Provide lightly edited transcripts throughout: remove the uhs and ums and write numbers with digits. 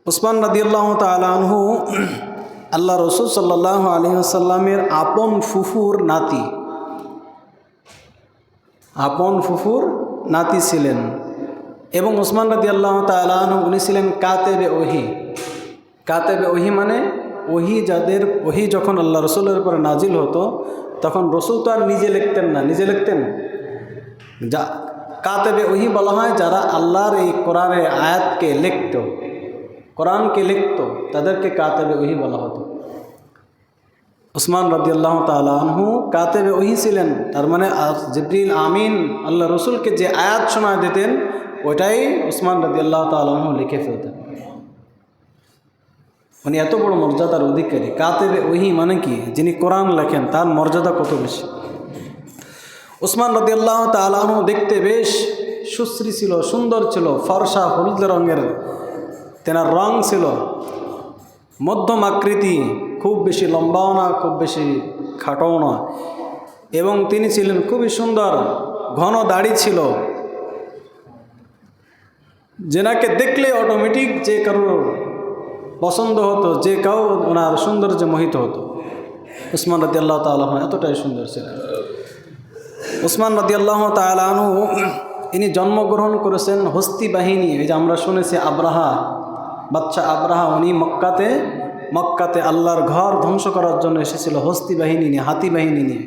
উসমান রাদিয়াল্লাহু তাআলা আনহু আল্লাহ রসুল সাল্লাল্লাহু আলাইহি ওয়াসাল্লামের আপন ফুফুর নাতি ছিলেন। এবং উসমান রাদিয়াল্লাহু তাআলা আনহু উনি ছিলেন কাতেবে ওহি মানে ওহি যখন আল্লাহ রসুলের উপরে নাজিল হতো তখন রসুল তো আর নিজে লিখতেন যা কাতেবে ওহি বলা হয় যারা আল্লাহর এই কোরআনের আয়াতকে কোরআনকে লিখত তাদেরকে কাতেবে ওহি বলা হতো। উসমান রাদিয়াল্লাহু তাআলা আনহু কাতেবে ওহি ছিলেন, তার মানে জিবরিল আমিন আল্লাহ রসুলকে যে আয়াত শোনায় দিতেন ওইটাই উসমান রাদিয়াল্লাহু তাআলা আনহু লিখে ফেলতেন। উনি এত বড় মর্যাদার অধিকারী। কাতেবে ওহি মানে কি, যিনি কোরআন লেখেন তার মর্যাদা কত বেশি। উসমান রাদিয়াল্লাহু তাআলা আনহু দেখতে বেশ সুশ্রী ছিল, সুন্দর ছিল, ফর্সা হলুদ রঙের তেনার রং ছিল, মধ্যম আকৃতি, খুব বেশি লম্বাও না খুব বেশি খাটোও না, এবং তিনি ছিলেন খুবই সুন্দর, ঘন দাড়ি ছিল, যেনাকে দেখলে অটোমেটিক যে কারোর পছন্দ হতো, যে কাউ ওনার সৌন্দর্যে মোহিত হতো। উসমান রাদিয়াল্লাহু তাআলা আনহু এতটাই সুন্দর ছিলেন। উসমান রাদিয়াল্লাহু তাআলা আনহু ইনি জন্মগ্রহণ করেছেন হস্তি বাহিনী, এই যে আমরা শুনেছি বাদশা আব্রাহা উনি মক্কাতে আল্লাহর ঘর ধ্বংস করার জন্য এসেছিল হস্তি বাহিনী নিয়ে, হাতি বাহিনী নিয়ে।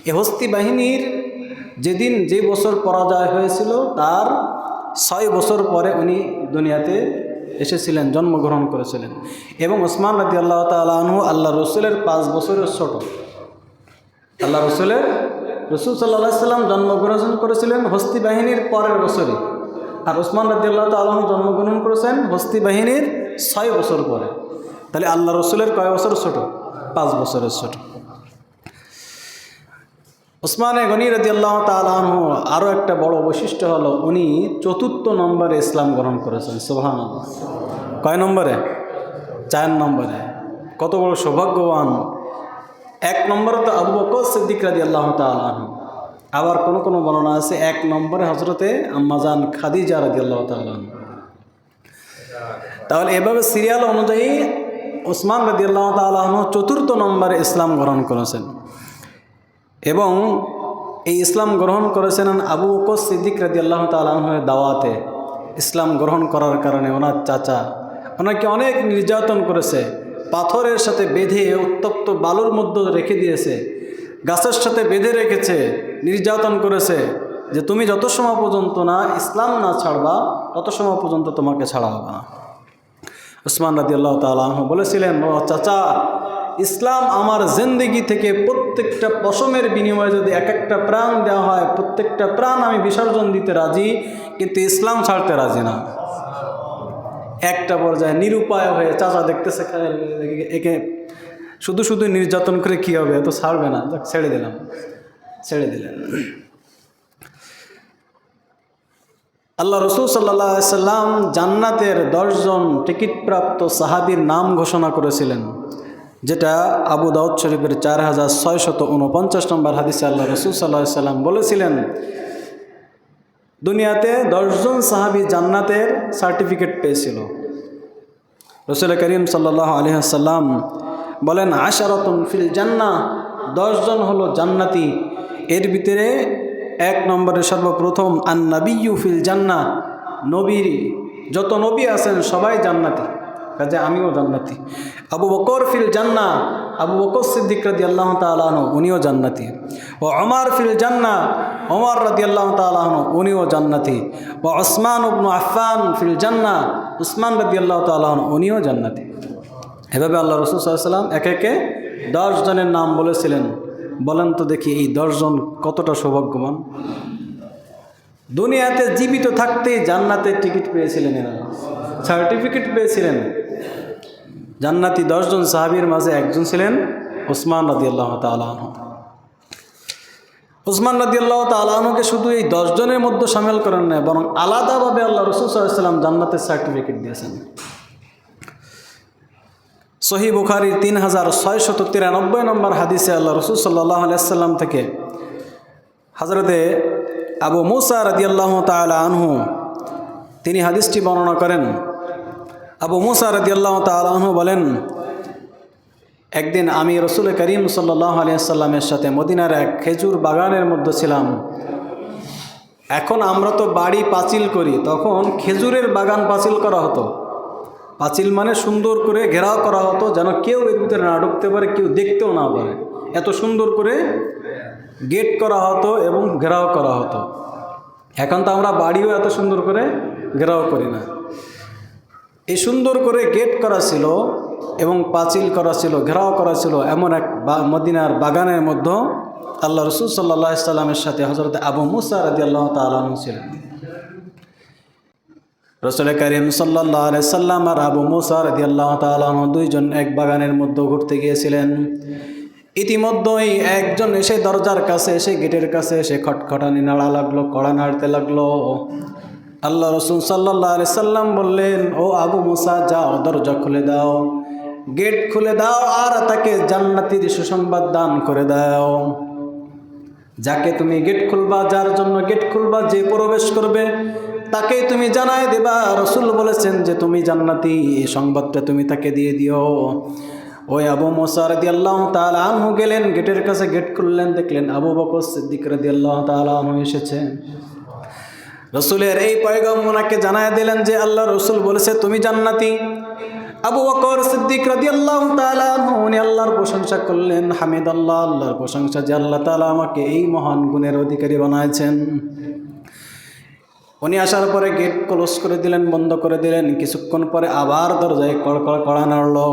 এই হস্তি বাহিনীর যে বছর পরাজয় হয়েছিল তার 6 বছর পরে উনি দুনিয়াতে এসেছিলেন, জন্মগ্রহণ করেছিলেন। এবং উসমান রাদিয়াল্লাহু তাআলা আনহু আল্লাহ রসুলের 5 বছরের ছোট। রসুল সাল্লাল্লাহু আলাইহি সাল্লাম জন্মগ্রহণ করেছিলেন হস্তি বাহিনীর পরের বছরই, আর উসমান রাদিয়াল্লাহু তাআলা আনহু জন্মগ্রহণ করেছেন হস্তি বাহিনীর 6 বছর পরে। তাহলে আল্লাহ রসুলের কয় বছর ছোট? 5 বছরের ছোট। উসমানে গনি রাদিয়াল্লাহু তাআলা আনহু আরও একটা বড় বৈশিষ্ট্য হলো উনি 4র্থ নম্বরে ইসলাম গ্রহণ করেছেন। সুবহানাল্লাহ। কয় নম্বরে? 4 নম্বরে। কত বড় সৌভাগ্যবান। 1 নম্বরে তো আবু বকর সিদ্দিক রাদিয়াল্লাহু তাআলা আনহু, আবার কোনো বর্ণনা আছে 1 নম্বরে হযরতে আম্মাজান খাদিজা রাদিয়াল্লাহু তাআলা আনহা। তাহলে এভাবে সিরিয়াল অনুযায়ী উসমান রাদিয়াল্লাহু তাআলা আনহু 4র্থ নম্বরে ইসলাম গ্রহণ করেছেন। এবং এই ইসলাম গ্রহণ করেছেন আবু বকর সিদ্দিক রাদিয়াল্লাহু তাআলা আনহুর দাওয়াতে। ইসলাম গ্রহণ করার কারণে ওনার চাচা ওনাকে অনেক নির্যাতন করেছে, পাথরের সাথে বেঁধে উত্তপ্ত বালুর মধ্যে রেখে দিয়েছে, গাছের সাথে বেঁধে রেখেছে, নির্যাতন করেছে যে তুমি যত সময় পর্যন্ত না ইসলাম না ছাড়বা তত সময় পর্যন্ত তোমাকে ছাড়া হবে না। উসমান রাদিয়াল্লাহু তাআলা আনহু বলেছিলেন, ও চাচা, ইসলাম আমার জিন্দেগি থেকে প্রত্যেকটা পশমের বিনিময়ে যদি একটা প্রাণ দেওয়া হয়, প্রত্যেকটা প্রাণ আমি বিসর্জন দিতে রাজি, কিন্তু ইসলাম ছাড়তে রাজি না। একটা পর্যায়ে নিরুপায় হয়ে চাচা দেখতেছে একে শুধু নির্যাতন করে কী হবে, তো ছাড়বে না, ছেড়ে দিলেন। আল্লাহ রসুল সাল্লাল্লাহু আলাইহি সাল্লাম জান্নাতের 10 জন টিকিটপ্রাপ্ত সাহাবীর নাম ঘোষণা করেছিলেন, যেটা আবু দাউদ শরীফের 4649 নম্বর হাদিসে আল্লাহ রসুল সাল্লাল্লাহু আলাইহি সাল্লাম বলেছিলেন, দুনিয়াতে 10 জন সাহাবী জান্নাতের সার্টিফিকেট পেয়েছিল। রাসূল করিম সাল্লাল্লাহু আলাইহি ওয়াসাল্লাম বলেন, আশারাতুন ফিল জান্নাহ, 10 জন হলো জান্নাতি। এর ভিতরে 1 নম্বরে সর্বপ্রথম আন নাবিয়্যু ফিল জান্নাহ, নবীর যত নবী আছেন সবাই জান্নাতি, কাজে আমিও জান্নাতি। আবু বকর ফিল জান্নাহ, আবু বকর সিদ্দিক রাদিয়াল্লাহু তাআলা আনহু উনিও জান্নাতি। ও ওমর ফিল জান্নাহ, ওমর রাদিয়াল্লাহু তাআলা আনহু উনিও জান্নাতি। ও উসমান ইবনে আফফান ফিল জান্নাহ, উসমান রাদিয়াল্লাহু তাআলা আনহু উনিও জান্নাতি। এভাবে আল্লাহ রাসূল সাল্লাল্লাহু আলাইহি ওয়াসাল্লাম একে 10 জনের নাম বলেছিলেন। বলেন তো দেখি এই 10 জন কতটা সৌভাগ্যবান। দুনিয়াতে জীবিত থাকতেই জান্নাতের টিকিট পেয়েছিলেন, এনারা সার্টিফিকেট পেয়েছিলেন। জান্নাতি 10 জন সাহাবীর মাঝে একজন ছিলেন উসমান রাদিয়াল্লাহু তাআলা আনহু। উসমান রাদিয়াল্লাহু তাআলা আনহুকে শুধু এই 10 জনের মধ্যে শামিল করেন না, বরং আলাদাভাবে আল্লাহ রাসূল সাল্লাল্লাহু আলাইহি ওয়াসাল্লাম জান্নাতের সার্টিফিকেট দিয়েছেন। সহিহ বুখারীর 3693 নম্বর হাদিসে আল্লাহ রাসূল সাল্লাল্লাহু আলাইহি ওয়াসাল্লাম থেকে হযরতে আবু মুসা রাদিয়াল্লাহু তাআলা আনহু তিনি হাদিসটি বর্ণনা করেন, আবু মুসা রাদিয়াল্লাহু তাআলা আনহু বলেন, একদিন আমি রসুল করিম সাল্লাল্লাহু আলাইহি সাল্লামের সাথে মদিনার এক খেজুর বাগানের মধ্যে ছিলাম। এখন আমরা তো বাড়ি পাঁচিল করি, তখন খেজুরের বাগান পাঁচিল করা হতো। পাঁচিল মানে সুন্দর করে ঘেরাও করা হতো, যেন কেউ এর ভিতরে না ঢুকতে পারে, কেউ দেখতেও না পারে। এত সুন্দর করে গেট করা হতো এবং ঘেরাও করা হতো। এখন তো আমরা বাড়িও এত সুন্দর করে ঘেরাও করি না। এই সুন্দর করে গেট করা ছিল এবং পাঁচিল করা ছিল, ঘেরাও করা ছিল এমন এক মদিনার বাগানের মধ্যে আল্লাহ রসুল সাল্লাল্লাহু আলাইহি সাল্লামের সাথে হযরত আবু মুসা রাদিয়াল্লাহু তাআলা আনহু ছিলেন। রসুল করিম সাল্লাল্লাহু আলাইহি সাল্লাম আর আবু মুসা রাদিয়াল্লাহু তাআলা আনহু দুইজন এক বাগানের মধ্যে ঘুরতে গিয়েছিলেন। ইতিমধ্যেই একজন এসে দরজার কাছে এসে গেটের কাছে এসে খটখটানি নাড়া লাগলো, কড়া নাড়তে লাগলো। আল্লাহ রসুল সাল্লাল্লাহু আলাইহি সাল্লাম বললেন, ও আবু মুসা, যাও দরজা খুলে দাও, গেট খুলে দাও আর তাকে জান্নাতের সুসংবাদ দান করে দাও। যাকে তুমি গেট খুলবা, যার জন্য গেট খুলবা, যে প্রবেশ করবে তাকে তুমি জানায় দেবা রসুল বলেছেন যে তুমি জান্নাতি, এই সংবাদটা তুমি তাকে দিয়ে দিও। ওই আবু মুসা রাদিয়াল্লাহু তাআলা আনহু গেলেন গেটের কাছে, গেট খুললেন, দেখলেন আবু বকর সিদ্দিক রাদিয়াল্লাহু তাআলা আনহু এসেছেন। রসুলের এই পয়গাম ওনাকে জানায় দিলেন যে আল্লাহ রসুল বলেছে তুমি জান্নাতি। আবু বকর সিদ্দিক রাদিয়াল্লাহু তাআলা আনহু উনি আল্লাহর প্রশংসা করলেন, হামিদাল্লাহ, আল্লাহর প্রশংসা যে আল্লাহ তাআলা আমাকে এই মহান গুণের অধিকারী বানাইছেন। উনি আসার পরে গেট ক্লোজ করে দিলেন, বন্ধ করে দিলেন। কিছুক্ষণ পরে আবার দরজায় কড়া নাড়লো,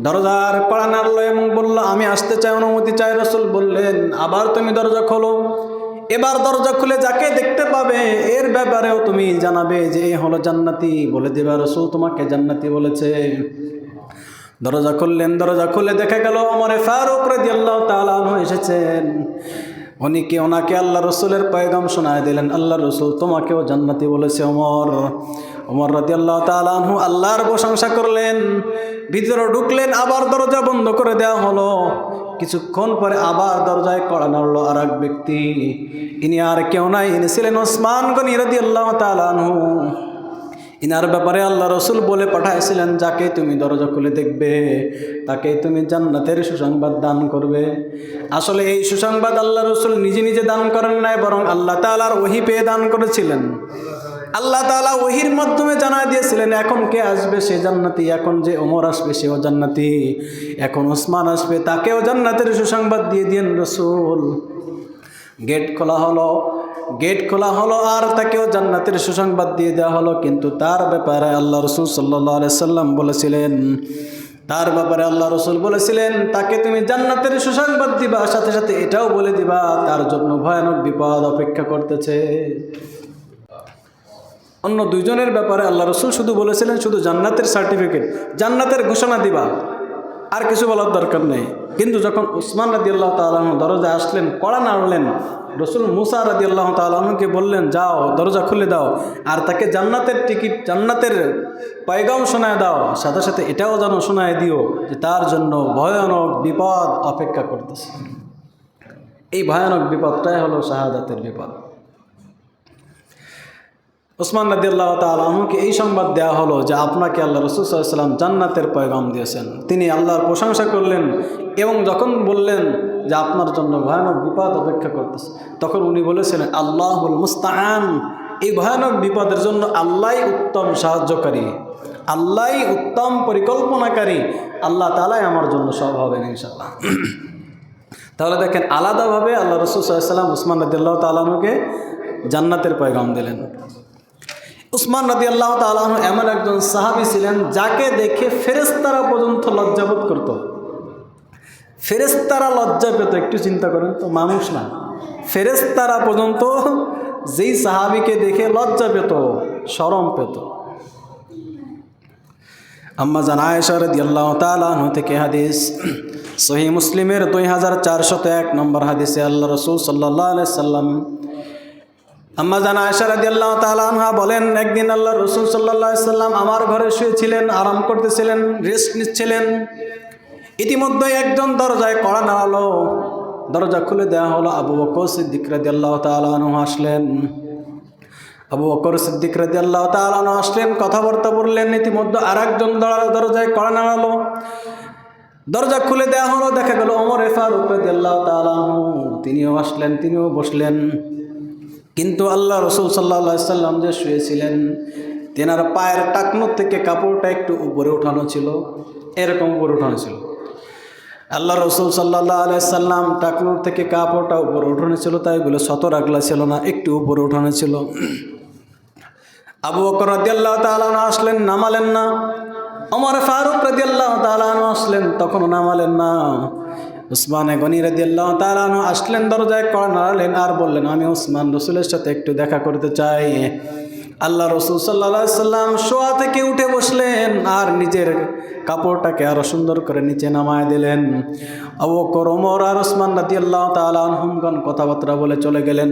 দরজার কড়া নাড়লো এবং বলল, আমি আসতে চাই, অনুমতি চাই। রসুল বললেন, আবার তুমি দরজা খোলো। এবার দরজা খুলে যাকে দেখতে পাবে এর ব্যাপারেও তুমি জানাবে যে এ হলো জান্নাতি, বলে দেবে রসুল তোমাকে জান্নাতি বলেছে। দরজা খুললেন, দরজা খুলে দেখা গেল ওমর ফারুক রাদিয়াল্লাহু তাআলা আনহু এসেছেন। ওনাকে আল্লাহ রসুলের পয়গাম শোনায় দিলেন, আল্লাহ রসুল তোমাকেও জান্নাতি বলেছে ওমর রাদিয়াল্লাহু তাআলা আনহু আল্লাহর প্রশংসা করলেন, ভিতরে ঢুকলেন, আবার দরজা বন্ধ করে দেওয়া হলো। কিছুক্ষণ পরে আবার দরজায় কড়া নাড়লো আর এক ব্যক্তি। ইনি আর কেউ নাই, ইনি ছিলেন ওসমান গনি রাদিয়াল্লাহু তাআলা আনহু। ইনার ব্যাপারে আল্লাহ রসুল বলে পাঠাইছিলেন, যাকে তুমি দরজা খুলে দেখবে তাকে তুমি জান্নাতের সুসংবাদ দান করবে। আসলে এই সুসংবাদ আল্লাহ রসুল নিজে নিজে দান করেন নাই, বরং আল্লাহ তাআলার ওহী পেয়ে দান করেছিলেন। আল্লাহ তাআলা ওহীর মাধ্যমে জানায় দিয়েছিলেন এখন কে আসবে সে জান্নাতি, এখন যে ওমর আসবে সেও জান্নাতি, এখন ওসমান আসবে তাকেও জান্নাতের সুসংবাদ দিয়ে দিয়েন রসুল। গেট খোলা হলো আর তাকেও জান্নাতের সুসংবাদ দিয়ে দেওয়া হলো। কিন্তু তার ব্যাপারে আল্লাহ রসুল সাল্লাল্লাহু আলাইহি সাল্লাম বলেছিলেন, তাকে তুমি জান্নাতের সুসংবাদ দিবা, সাথে সাথে এটাও বলে দিবা তার জন্য ভয়ানক বিপদ অপেক্ষা করতেছে। অন্য দুইজনের ব্যাপারে আল্লাহ রসুল শুধু বলেছিলেন শুধু জান্নাতের সার্টিফিকেট, জান্নাতের ঘোষণা দিবা, আর কিছু বলার দরকার নেই। কিন্তু যখন উসমান রাদিয়াল্লাহু তাআলা আনহু দরজায় আসলেন, কড়া নাড়লেন, রসুল মুসা রাদিয়াল্লাহু তাআলা আনহুকে বললেন, যাও দরজা খুলে দাও আর তাকে জান্নাতের টিকিট, জান্নাতের পয়গাম শোনায় দাও, সাথে সাথে এটাও যেন শোনায় দিও যে তার জন্য ভয়ানক বিপদ অপেক্ষা করতেছে। এই ভয়ানক বিপদটাই হলো শাহাদাতের বিপদ। উসমান রাদিয়াল্লাহু তাআলা আনহুকে এই সংবাদ দেওয়া হলো যে আপনাকে আল্লাহ রাসূল সাল্লাল্লাহু আলাইহি ওয়াসাল্লাম জান্নাতের পয়গাম দিয়েছেন। তিনি আল্লাহর প্রশংসা করলেন এবং যখন বললেন যে আপনার জন্য ভয়ানক বিপদ অপেক্ষা করতেছে, তখন উনি বলেছিলেন আল্লাহুল মুস্তাআন, এই ভয়ানক বিপদের জন্য আল্লাহই উত্তম সাহায্যকারী, আল্লাহই উত্তম পরিকল্পনাকারী, আল্লাহ তাআলাই আমার জন্য সব হবেন ইনশাআল্লাহ। তাহলে দেখেন আলাদাভাবে আল্লাহ রাসূল সাল্লাল্লাহু আলাইহি ওয়াসাল্লাম উসমান রাদিয়াল্লাহু তাআলা আনহুকে জান্নাতের পয়গাম দিলেন। উসমান রাদিয়াল্লাহু তাআলা আনহু এমন একজন সাহাবী ছিলেন যাকে দেখে ফেরেশতারা পর্যন্ত লজ্জাবোধ করত। ফেরেশতারা লজ্জা পেত, একটু চিন্তা করেন তো, মানুষ না, ফেরেশতারা পর্যন্ত যেই সাহাবীকে দেখে লজ্জা পেত, শরম পেত। আম্মা জান আয়েশা রাদিয়াল্লাহু তাআলা আনহা থেকে হাদিস, সহিহ মুসলিমের 2401 নম্বর হাদিসে আল্লাহ রাসূল সাল্লাল্লাহু আলাইহি সাল্লাম, আম্মা জান আয়েশা রাদিয়াল্লাহু তাআলা আনহা বলেন, একদিন আল্লাহ রাসূল সাল্লাল্লাহু আলাইহি সাল্লাম আমার ঘরে শুয়েছিলেন, আরাম করতেছিলেন, রেস্ট নিচ্ছিলেন। ইতিমধ্যে একজন দরজায় কড়া নাড়ালো, দরজা খুলে দেওয়া হলো। আবু বকর সিদ্দিক রাদিয়াল্লাহু তাআলা আনহু আসলেন। আবু বকর সিদ্দিক রাদিয়াল্লাহু তাআলা আনহু আসলেন, কথাবার্তা বললেন। ইতিমধ্যে আরেকজন দরজায় কড়া নাড়ালো। দরজা খুলে দেওয়া হলো, দেখা গেল ওমর ফারুক রাদিয়াল্লাহু তাআলা আনহু তিনিও আসলেন, তিনিও বসলেন। কিন্তু আল্লাহ রাসূল সাল্লাল্লাহু আলাইহি সাল্লাম যে শুয়েছিলেন, তেনার পায়ের টাকনোর থেকে কাপড়টা একটু উপরে উঠানো ছিল, এরকম উপরে উঠানো ছিল। আল্লাহ রাসূল সাল্লাল্লাহু আলাইহি সাল্লাম টাকনোর থেকে কাপড়টা উপরে উঠানো ছিল, তাই বলে শত রাখলা ছিল না, একটু উপরে উঠানো ছিল। আবু বকর রাদিয়াল্লাহু তাআলা আনহু আসলেন, নামালেন না। ওমর ফারুক রাদিয়াল্লাহু তাআলা আনহু আসলেন, তখনও নামালেন না। উসমানে গনি রাদিয়াল্লাহু তাআলা আনহু আসলেন, দরজায় কড়া নাড়ালেন আর বললেন, আমি উসমান রসুলের সাথে একটু দেখা করতে চাই। আল্লাহ রসুল সাল্লাল্লাহু আলাইহি সাল্লাম শোয়া থেকে উঠে বসলেন আর নিজের কাপড়টাকে আরো সুন্দর করে নিচে নামায় দিলেন। আবু বকর, ওমর আর উসমান রাদিয়াল্লাহু তাআলা আনহুমগণ কথাবার্তা বলে চলে গেলেন।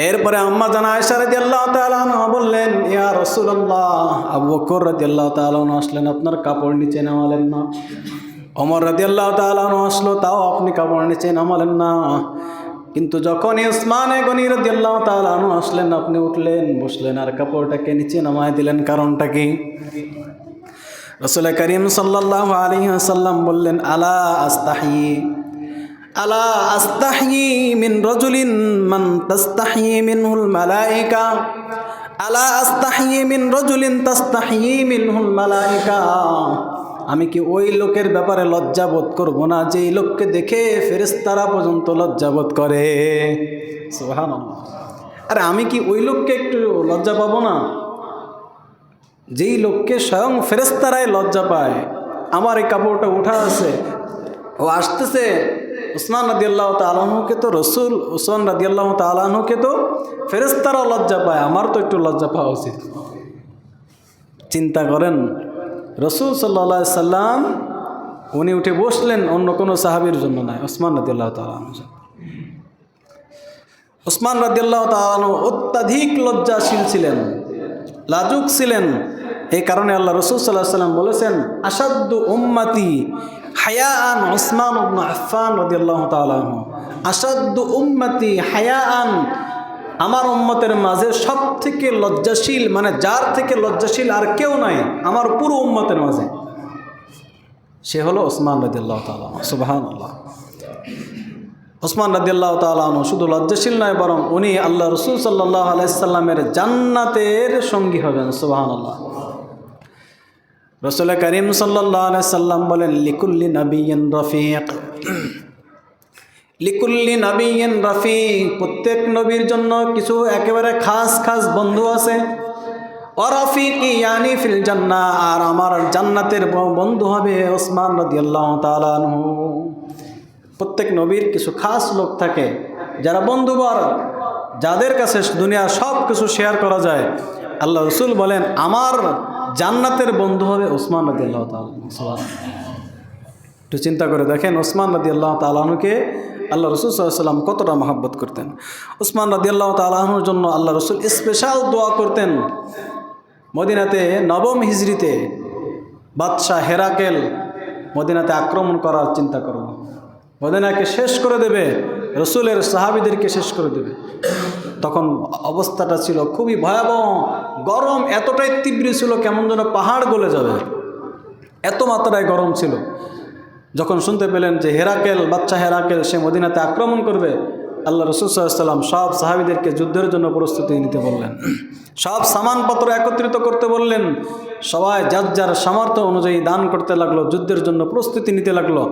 এরপরে আম্মা জান আয়েশা রাদিয়াল্লাহু তাআলা আনহা বললেন, ইয়া রাসূলুল্লাহ, আবু বকর রাদিয়াল্লাহু তাআলা আনহু আসলেন, আপনার কাপড় নিচে নামালেন না। ওমর রাদিয়াল্লাহু তাআলা আনহু আসলো, তাও আপনি কাপড় নিচে নামালেন না। কিন্তু যখনই উসমানে গনি রাদিয়াল্লাহু তাআলা আনহু আসলেন, আপনি উঠলেন, বসলেন আর কাপড়টাকে নিচে নামায় দিলেন। কারণটা কি? রাসূল করিম সাল্লাল্লাহু আলাইহি ওয়াসাল্লাম বললেন, আলা আস্তাহি মিন রাজুলিন মান তাস্তাহি মিনহুল মালায়েকা, আলা আস্তাহি মিন রাজুলিন তাস্তাহি মিনহুল মালায়েকা। আমি কি ওই লোকের ব্যাপারে লজ্জাবোধ করব না যেই লোককে দেখে ফেরেশতারা পর্যন্ত লজ্জাবোধ করে? সুবহানাল্লাহ। আরে আমি কি ওই লোককে একটু লজ্জা পাবো না যেই লোককে স্বয়ং ফেরেশতারাই লজ্জা পায়? আমার এই কাপড়টা উঠা আছে, ও আসতেছে, উসমান রাদিয়াল্লাহু তাআলা আনহুকে তো রসুল, উসমান রাদিয়াল্লাহু তাআলা আনহুকে তো ফেরেশতারা লজ্জা পায়, আমার তো একটু লজ্জা পাওয়া উচিত। চিন্তা করেন, রসুল সাল্লাল্লাহু আলাইহি সাল্লাম উনি উঠে বসলেন অন্য কোনো সাহাবীর জন্য নয়, উসমান রাদিয়াল্লাহু তাআলা আনহু। উসমান রাদিয়াল্লাহু তাআলা আনহু অত্যাধিক লজ্জাশীল ছিলেন, লাজুক ছিলেন। এই কারণে আল্লাহ রসুল সাল্লাল্লাহু আলাইহি সাল্লাম বলেছেন, আসাদ্দু উম্মতি হায়াআন উসমান ইবনে আফফান রাদিয়াল্লাহু তাআলা আনহু। আসাদ্দু উম্মতি হায়াআন, আমার উম্মতের মাঝে সব থেকে লজ্জাশীল, মানে যার থেকে লজ্জাশীল আর কেউ নাই আমার পুরো উম্মতের মাঝে, সে হলো উসমান রাদিয়াল্লাহু তাআলা আনহু। সুবহানাল্লাহ। উসমান রাদিয়াল্লাহু তাআলা আনহু শুধু লজ্জাশীল নয়, বরং উনি আল্লাহ রসুল সাল্লাল্লাহু আলাইহি সাল্লামের জান্নাতের সঙ্গী হবেন। সুবহানাল্লাহ। রাসূল করিম সাল্লাল্লাহু আলাইহি সাল্লাম বলেন, লিকুল্লি নাবিয়্যিন রফিক, লিকুল্লি নাবিয়্যিন রফিক, প্রত্যেক নবীর জন্য কিছু একেবারে খাস খাস বন্ধু আছে। ওয়া রাফিকি ইয়ানি ফিল জান্নাহ, আর আমার জান্নাতের বন্ধু হবে উসমান রাদিয়াল্লাহু তাআলা আনহু। প্রত্যেক নবীর কিছু খাস লোক থাকে যারা বন্ধুবর, যাদের কাছে দুনিয়ার সব কিছু শেয়ার করা যায়। আল্লাহ রসুল বলেন, আমার জান্নাতের বন্ধু হবে উসমান রাদিয়াল্লাহু তাআলা আনহু। একটু চিন্তা করে দেখেন, উসমান রাদিয়াল্লাহু তাআলা আনহুকে আল্লাহ রসুল সাল্লাল্লাহু আলাইহি ওয়াসাল্লাম কতটা মহব্বত করতেন। উসমান রাদিয়াল্লাহু তাআলা আনহুর জন্য আল্লাহ রসুল স্পেশাল দোয়া করতেন। মদিনাতে নবম হিজরিতে বাদশাহ হেরাকেল মদিনাতে আক্রমণ করার চিন্তা করল, মদিনাকে শেষ করে দেবে, রসুলের সাহাবীদেরকে শেষ করে দেবে। তখন অবস্থাটা ছিল খুবই ভয়াবহ, গরম এতটাই তীব্র ছিল কেমন যেন পাহাড় গলে যাবে, এত মাত্রায় গরম ছিল। যখন শুনতে পেলেন যে হেরাকেল, বাচ্চা হেরাকেল সে মদিনাতে আক্রমণ করবে, আল্লাহ রসুল সাল্লাল্লাহু আলাইহি ওয়াসাল্লাম সব সাহাবীদেরকে যুদ্ধের জন্য প্রস্তুতি নিতে বললেন, সব সামানপত্র একত্রিত করতে বললেন। সবাই যার যার সামর্থ্য অনুযায়ী দান করতে লাগলো, যুদ্ধের জন্য প্রস্তুতি নিতে লাগলো,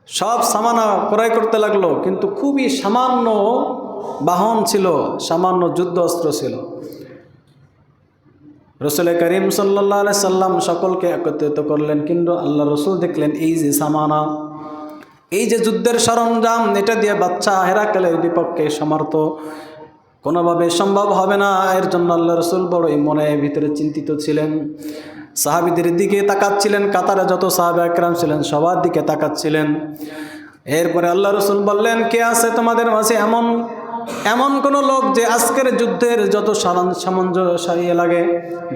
সব সামানা ক্রয় করতে লাগলো। কিন্তু খুবই সামান্য বাহন ছিল, সামান্য যুদ্ধ অস্ত্র ছিল। রাসূল করিম সাল্লাল্লাহু আলাইহি সাল্লাম সকলকে একত্রিত করলেন, কিন্তু আল্লাহ রসুল দেখলেন এই যে সামানা, এই যে যুদ্ধের সরঞ্জাম, এটা দিয়ে বাচ্চা হেরাকেলের বিপক্ষে সামর্থ্য কোনোভাবে সম্ভব হবে না। এর জন্য আল্লাহ রসুল বড়ই মনে ভিতরে চিন্তিত ছিলেন। সাহাবীদের দিকে তাকাচ্ছিলেন, কাতারে যত সাহাবা একরাম ছিলেন সবার দিকে তাকাচ্ছিলেন। এরপরে আল্লাহ রসুল বললেন, কে আছে তোমাদের মাঝে এমন কোনো লোক যে আজকের যুদ্ধের যত সামঞ্জস্য লাগে,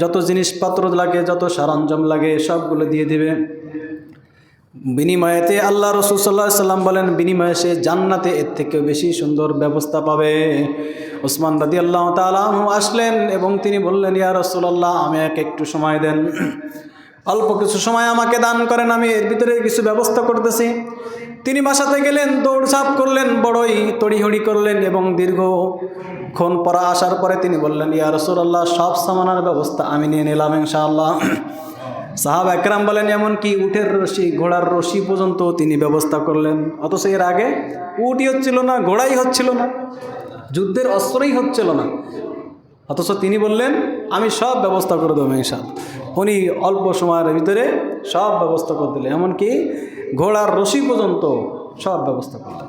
যত জিনিসপত্র লাগে, যত সরঞ্জাম লাগে সবগুলো দিয়ে দিবে? বিনিময়েতে আল্লাহ রসুল সাল্লাল্লাহু আলাইহি সাল্লাম বলেন, বিনিময়ে সে জান্নাতে এর থেকে বেশি সুন্দর ব্যবস্থা পাবে। ওসমান রাদিয়াল্লাহু তাআলা আনহু আসলেন এবং তিনি বললেন, ইয়া রাসূলুল্লাহ, আমাকে একটু সময় দেন, অল্প কিছু সময় আমাকে দান করেন, আমি এর ভিতরে কিছু ব্যবস্থা করতেছি। তিনি বাসাতে গেলেন, দৌড়ঝাঁপ করলেন, বড়ই তড়িহড়ি করলেন এবং দীর্ঘক্ষণ পরা আসার পরে তিনি বললেন, ইয়া রাসূলুল্লাহ, সব সামানার ব্যবস্থা আমি নিয়ে নিলাম ইনশাআল্লাহ। সাহাবা একরাম বলেন, এমনকি উটের রশি, ঘোড়ার রশি পর্যন্ত তিনি ব্যবস্থা করলেন। অথচ এর আগে উটই হচ্ছিল না, ঘোড়াই হচ্ছিল না, যুদ্ধের অস্ত্রই হচ্ছিল না, অথচ তিনি বললেন আমি সব ব্যবস্থা করে দেবো ইনশাআল্লাহ। উনি অল্প সময়ের ভিতরে সব ব্যবস্থা করে দিলেন, এমনকি ঘোড়ার রশি পর্যন্ত সব ব্যবস্থা করলেন।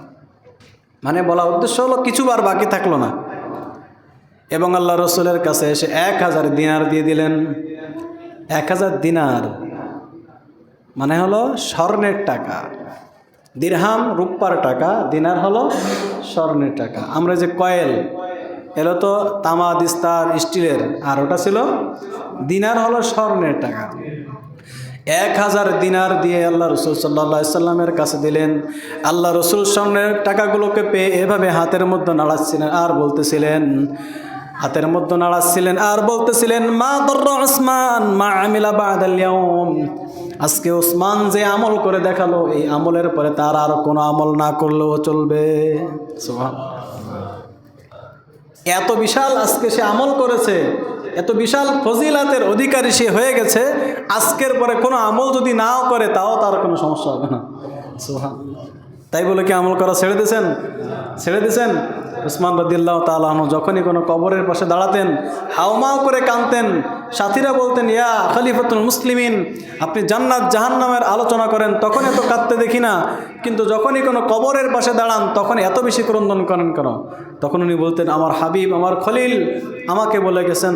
মানে বলা উদ্দেশ্য হলো কিছু আর বাকি থাকলো না। এবং আল্লাহ রসুলের কাছে এসে 1000 দিনার দিয়ে দিলেন। 1000 দিনার মানে হলো স্বর্ণের টাকা। দিরহাম রূপার টাকা, দিনার হলো স্বর্ণের টাকা। আমরা যে কয়েল, এলো তো তামা, দিস্তার, স্টিলের, আর ওটা ছিল দিনার, হলো স্বর্ণের টাকা। 1000 দিনার দিয়ে আল্লাহ রসুল সাল্লাল্লাহু আলাইহি সাল্লামের কাছে দিলেন। আল্লাহ রসুল স্বর্ণের টাকাগুলোকে পেয়ে এভাবে হাতের মধ্যে নাড়াচ্ছিলেন আর বলতেছিলেন, হাতের মধ্যে নাড়াচ্ছিলেন আর বলতেছিলেন, মা দর্রা উসমান মা আমিলা বাদাল ইয়াউম, আজকে উসমান যে আমল করে দেখালো, এই আমলের পরে তার আর কোনো আমল না করলেও চলবে। সুবহানাল্লাহ। এত বিশাল আজকে সে আমল করেছে, এত বিশাল ফজিলাতের অধিকারী সে হয়ে গেছে, আজকের পরে কোনো আমল যদি নাও করে তাও তার কোনো সমস্যা হবে না। সুবহানাল্লাহ। তাই বলে কি আমল করা ছেড়ে দিয়েছেন? ছেড়ে দিয়েছেন? উসমান রাদিয়াল্লাহু তাআলা আনহু যখনই কোনো কবরের পাশে দাঁড়াতেন, হাউমাউ করে কাঁদতেন। সাথীরা বলতেন, ইয়া খলিফাতুল মুসলিমিন, আপনি জান্নাত জাহান্নামের আলোচনা করেন, তখন এত কাঁদতে দেখি না, কিন্তু যখনই কোনো কবরের পাশে দাঁড়ান তখন এত বেশি ক্রন্দন করেন কেন? তখন উনি বলতেন, আমার হাবিব, আমার খলিল আমাকে বলে গেছেন,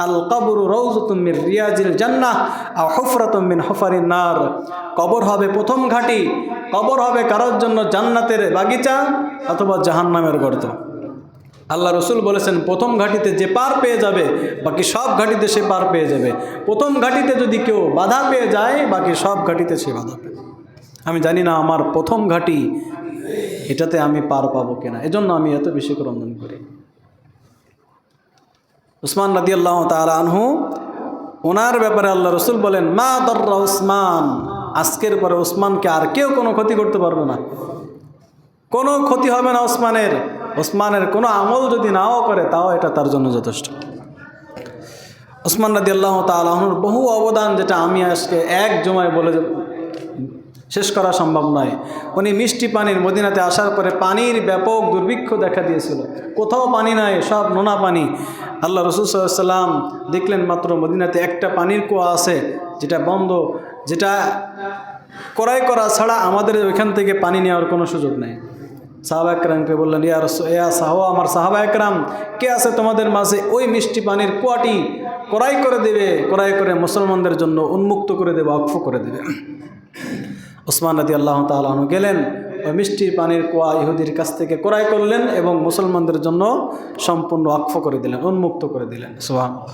আল কবরু রাউযাতুম মির রিয়াজিল জান্নাহ আও হুফরাতুম মিন হুফারিন নার। কবর হবে প্রথম ঘাঁটি, কবর হবে কারোর জন্য জান্নাতের বাগিচা অথবা জাহান্নামের গর্ত। আল্লাহ রসুল বলেছেন, প্রথম ঘাঁটিতে যে পার পেয়ে যাবে বাকি সব ঘাঁটিতে সে পার পেয়ে যাবে। প্রথম ঘাঁটিতে যদি কেউ বাধা পেয়ে যায় বাকি সব ঘাঁটিতে সে বাধা পেয়ে। আমি জানি না আমার প্রথম ঘাঁটি, এটাতে আমি পার পাবো কিনা, এজন্য আমি এত বেশি ক্রন্দন করি। উসমান রাদিয়াল্লাহু তাআলা আনহু, ওনার ব্যাপারে আল্লাহ রসুল বলেন, মা দর্রা উসমান, আজকের পরে উসমানকে আর কেউ কোনো ক্ষতি করতে পারবে না, কোনো ক্ষতি হবে না ওসমানের। ওসমানের কোনো আমল যদি নাও করে তাও এটা তার জন্য যথেষ্ট। ওসমান রাদিয়াল্লাহু তাআলা আনহুর বহু অবদান, যেটা আমি আজকে এক জমায় বলে শেষ করা সম্ভব নয়। উনি মিষ্টি পানির, মদিনাতে আসার পরে পানির ব্যাপক দুর্ভিক্ষ দেখা দিয়েছিল, কোথাও পানি নাই, সব নোনা পানি। আল্লাহ রসুল সাল্লাল্লাহু আলাইহি সাল্লাম দেখলেন মাত্র মদিনাতে একটা পানির কুয়া আছে, যেটা বন্ধ, যেটা ক্রয় করা ছাড়া আমাদের ওইখান থেকে পানি নেওয়ার কোনো সুযোগ নেই। সাহাবা একরামকে বললেন, আমার সাহাবা একরাম, কে আছে তোমাদের মাঝে ওই মিষ্টি পানির কুয়াটি ক্রয় করে দেবে, ক্রয় করে মুসলমানদের জন্য উন্মুক্ত করে দেবে, অক্ষ করে দেবে। ওসমান রাদিয়াল্লাহু তাআলা আনহু গেলেন, ওই মিষ্টি পানির কুয়া ইহুদির কাছ থেকে ক্রয় করলেন এবং মুসলমানদের জন্য সম্পূর্ণ অক্ষ করে দিলেন, উন্মুক্ত করে দিলেন। সুবহানাল্লাহ।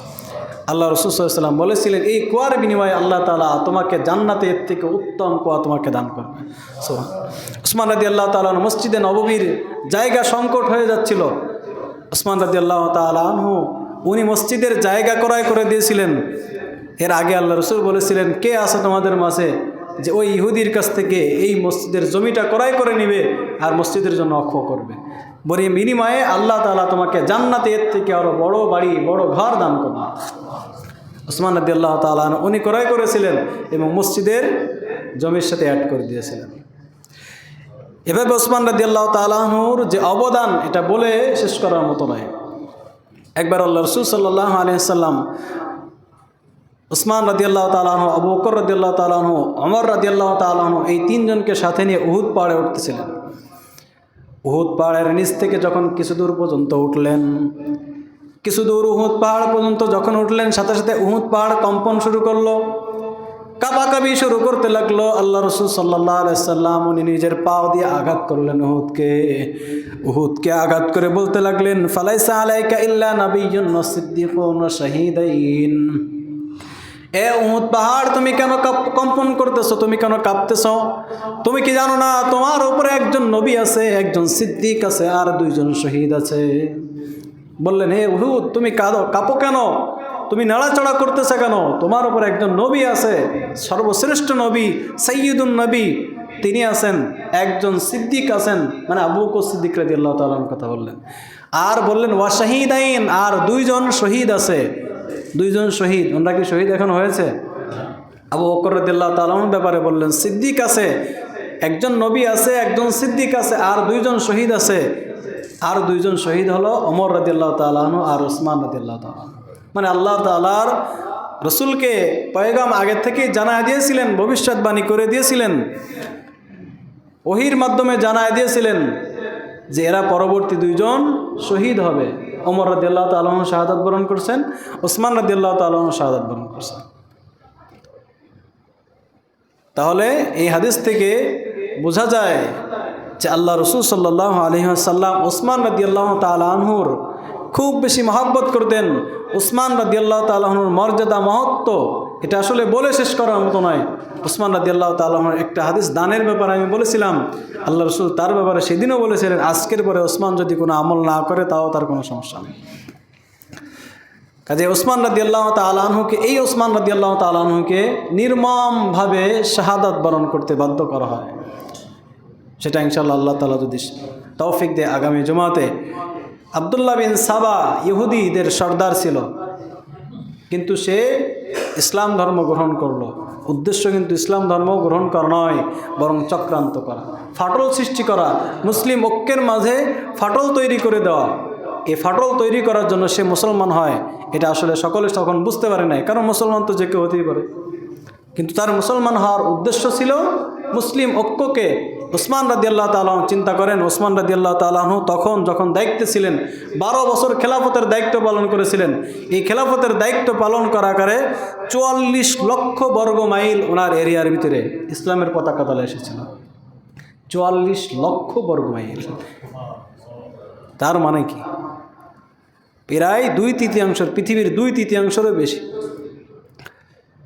আল্লাহ রাসূল সাল্লাল্লাহু আলাইহি ওয়াসাল্লাম বলেছিলেন, এই কুয়ার বিনিময়ে আল্লাহ তাআলা তোমাকে জান্নাতে এর থেকে উত্তম কুয়া তোমাকে দান করবে। সুবহানাল্লাহ। ওসমান রাদিয়াল্লাহু তাআলা আনহু, মসজিদে নববীর জায়গা সংকট হয়ে যাচ্ছিল। ওসমান রাদিয়াল্লাহু তাআলা আনহু উনি মসজিদের জায়গা ক্রয় করে দিয়েছিলেন। এর আগে আল্লাহ রাসূল বলেছিলেন, কে আছে তোমাদের মাঝে যে ওই ইহুদির কাছ থেকে এই মসজিদের জমিটা ক্রয় করে নেবে আর মসজিদের জন্য অক্ষ করবে, বলি বিনিময়ে আল্লাহ তাআলা তোমাকে জান্নাতে এর থেকে আরো বড় বাড়ি, বড় ঘর দান করবে। ওসমান রাদিয়াল্লাহু তাআলা আনহু উনি ক্রয় করেছিলেন এবং মসজিদের জমির সাথে অ্যাড করে দিয়েছিলেন। এভাবে ওসমান রাদিয়াল্লাহু তাআলা আনহুর যে অবদান, এটা বলে শেষ করার মতো নয়। একবার আল্লাহ রাসূল সাল্লাল্লাহু আলাইহি ওয়াসাল্লাম ওসমান রাদিয়াল্লাহু তাআলা আনহু, আবু বকর রাদিয়াল্লাহু তাআলা আনহু, ওমর রাদিয়াল্লাহু তাআলা আনহু, এই তিনজনকে সাথে নিয়ে উহুদ পাহাড়ে উঠতেছিলেন। উহুদ পাহাড়ের নিচ থেকে যখন কিছু দূর পর্যন্ত উঠলেন, কিছু দূর উহুদ পাহাড় পর্যন্ত যখন উঠলেন, সাথে সাথে উহুদ পাহাড় কম্পন শুরু করলো, কাঁপাকাঁপি শুরু করতে লাগলো। আল্লাহ রাসূল সাল্লাল্লাহু আলাইহি ওয়াসাল্লাম উনি নিজের পাও দিয়ে আঘাত করলেন উহুদকে আঘাত করে বলতে লাগলেন, ফালাইসা আলাইকা ইল্লা নাবিয়্যুন ওয়া সিদ্দীকুন ওয়া শাহীদাইন, এ উহুদ পাহাড় তুমি কেন কম্পন করতেছো, তুমি কেন কাঁপতেছ? তুমি কি জানো না তোমার উপরে একজন নবী আছে, একজন সিদ্দিক আছে, আর দুইজন শহীদ আছে। বললেন, হে উহুদ তুমি কাঁপো কেন, তুমি নাড়াচাড়া করতেছে কেন? তোমার উপর একজন নবী আছে, সর্বশ্রেষ্ঠ নবী, সাইয়্যিদুন নবী, তিনি আছেন, একজন সিদ্দিক আছেন, মানে আবু বকর সিদ্দিক রাদিয়াল্লাহু তাআলা আনহুর কথা বললেন। আর বললেন ওয়া শাহিদাইন, আর দুইজন শহীদ আছে, দুইজন শহীদ। ওনারা কি শহীদ এখন হয়েছে? আবু বকর রাদিয়াল্লাহু তাআলা আনহুর ব্যাপারে বললেন সিদ্দিক আছে, একজন নবী আছে, একজন সিদ্দিক আছে, আর দুইজন শহীদ আছে। আর দুইজন শহীদ হলো ওমর রাদিয়াল্লাহু তাআলা আনহু আর ওসমান রাদিয়াল্লাহু তাআলা। মানে আল্লাহ তাআলার রসুলকে পয়গাম আগে থেকেই জানায় দিয়েছিলেন, ভবিষ্যৎবাণী করে দিয়েছিলেন, ওহির মাধ্যমে জানায় দিয়েছিলেন যে এরা পরবর্তী দুইজন শহীদ হবে। ওমর রাদিয়াল্লাহু তাআলা আনহু শাহাদাত বরণ করছেন, ওসমান রাদিয়াল্লাহু তাআলা আনহু শাহাদাত বরণ করছেন। তাহলে এই হাদিস থেকে বোঝা যায় যে আল্লাহ রসুল সাল্লাল্লাহু আলাইহি ওয়াসাল্লাম ওসমান রাদিয়াল্লাহু তাআলা আনহুর খুব বেশি মহব্বত করতেন। ওসমান রাদিয়াল্লাহু তাআলা আনহুর মর্যাদা, মহত্ব এটা আসলে বলে শেষ করার মতো নয়। ওসমান রাদিয়াল্লাহু তাআলা আনহুর একটা হাদিস দানের ব্যাপারে আমি বলেছিলাম, আল্লাহ রসুল তার ব্যাপারে সেদিনও বলেছিলেন, আজকের পরে ওসমান যদি কোনো আমল না করে তাও তার কোনো সমস্যা নেই। কাজে ওসমান রাদিয়াল্লাহু তাআলা আনহুকে, এই ওসমান রাদিয়াল্লাহু তাআলা আনহুকে নির্মমভাবে শাহাদাত বরণ করতে বাধ্য করা হয়। সেটা ইনশাআল্লাহ আল্লাহ তাআলা যদি তৌফিক দেয় আগামী জুমাতে। আব্দুল্লাহ বিন সাবা ইহুদিদের সর্দার ছিল, কিন্তু সে ইসলাম ধর্ম গ্রহণ করলো। উদ্দেশ্য কিন্তু ইসলাম ধর্ম গ্রহণ করা নয়, বরং চক্রান্ত করা, ফাটল সৃষ্টি করা, মুসলিম ঐক্যের মাঝে ফাটল তৈরি করে দেওয়া। এই ফাটল তৈরি করার জন্য সে মুসলমান হয়, এটা আসলে সকলে তখন বুঝতে পারে নাই, কারণ মুসলমান তো যে কেউ হতেই পারে। কিন্তু তার মুসলমান হওয়ার উদ্দেশ্য ছিল মুসলিম ঐক্যকে। ওসমান রাদিয়াল্লাহু তাআলা চিন্তা করেন, ওসমান রাদিয়াল্লাহু তাআলা আনহু তখন যখন দায়িত্বে ছিলেন, 12 বছর খেলাফতের দায়িত্ব পালন করেছিলেন। এই খেলাফতের দায়িত্ব পালন করাকারে 44 লক্ষ বর্গ মাইল ওনার এরিয়ার ভিতরে ইসলামের পতাকা তলে এসেছিল। 44 লক্ষ বর্গ মাইল, তার মানে কি প্রায় 2/3 পৃথিবীর 2/3 বেশি।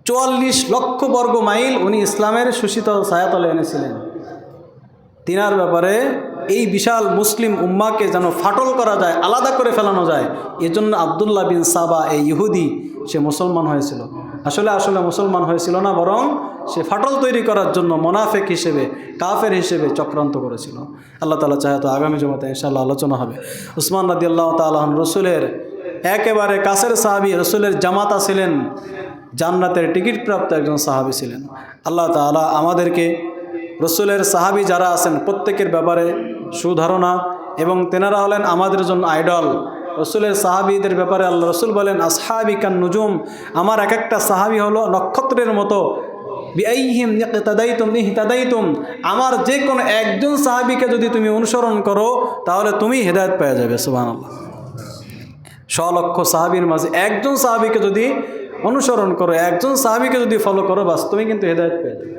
44 লক্ষ বর্গ মাইল উনি ইসলামের সুশীতল ছায়াতলে এনেছিলেন। তিনার ব্যাপারে এই বিশাল মুসলিম উম্মাকে যেন ফাটল করা যায়, আলাদা করে ফেলানো যায়, এজন্য আব্দুল্লাহ বিন সাবা এই ইহুদি সে মুসলমান হয়েছিল। আসলে মুসলমান হয়েছিল না, বরং সে ফাটল তৈরি করার জন্য মুনাফিক হিসেবে, কাফের হিসেবে চক্রান্ত করেছিল। আল্লাহ তাআলা চাহে তো আগামী জুমাতে ইনশাআল্লাহ আলোচনা হবে। ওসমান রাদিয়াল্লাহু তাআলা আনহু রসুলের একেবারে কাছের সাহাবী, রসুলের জামাতা ছিলেন, জান্নাতের টিকিট প্রাপ্ত একজন সাহাবী ছিলেন। আল্লাহ তাআলা আমাদেরকে রসুলের সাহাবী যারা আছেন প্রত্যেকের ব্যাপারে সুধারণা, এবং তেনারা হলেন আমাদের জন্য আইডল। রসুলের সাহাবীদের ব্যাপারে আল্লাহ রসুল বলেন আসহাবি কান নুজুম, আমার এক একটা সাহাবী হলো নক্ষত্রের মতো। বিআইহিম ইক্তাদাইতুম ইহতাদাইতুম, আমার যে কোনো একজন সাহাবীকে যদি তুমি অনুসরণ করো তাহলে তুমি হেদায়েত পেয়ে যাবে। সুবহানাল্লাহ। 100 লক্ষ সাহাবীর মাঝে একজন সাহাবীকে যদি অনুসরণ করো, একজন সাহাবীকে যদি ফলো করো, বাস তুমি কিন্তু হেদায়েত পেয়ে যাবে।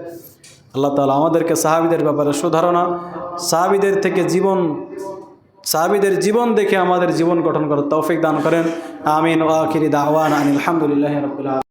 আল্লাহ তাআলা আমাদেরকে সাহাবীদের ব্যাপারে সুধারণা, সাহাবীদের জীবন দেখে আমাদের জীবন গঠন করার তৌফিক দান করেন। আমিন। ওয়া আখিরি দাওয়ানা আনিল হামদুলিল্লাহি রাব্বিল আলামিন।